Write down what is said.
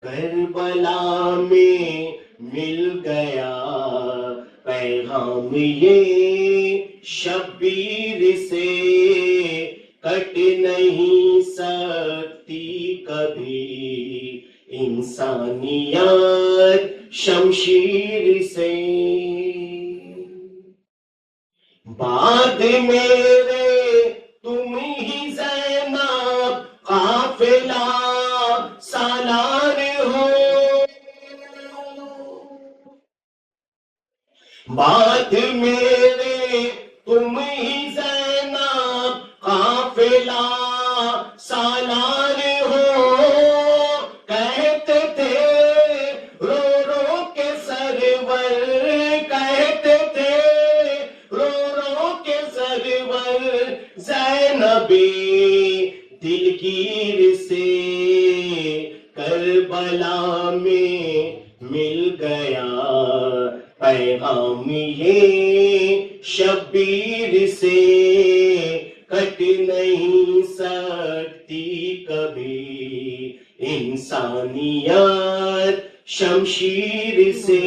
کربلا میں مل گیا پیغام یہ شبیر سے، کٹ نہیں سکتی کبھی انسانیت شمشیر سے۔ بعد میرے تم ہی زینب قافلہ سالار ہو، بعد میرے تم ہی زینب قافلہ سالار ہو، کہتے تھے رو رو کے سرور، کہتے تھے رو رو کے سرور، زینبی دلگیر سے کربلا میں مل گیا پیغام یہ شبیر سے، کٹ نہیں سکتی کبھی انسانیت شمشیر سے۔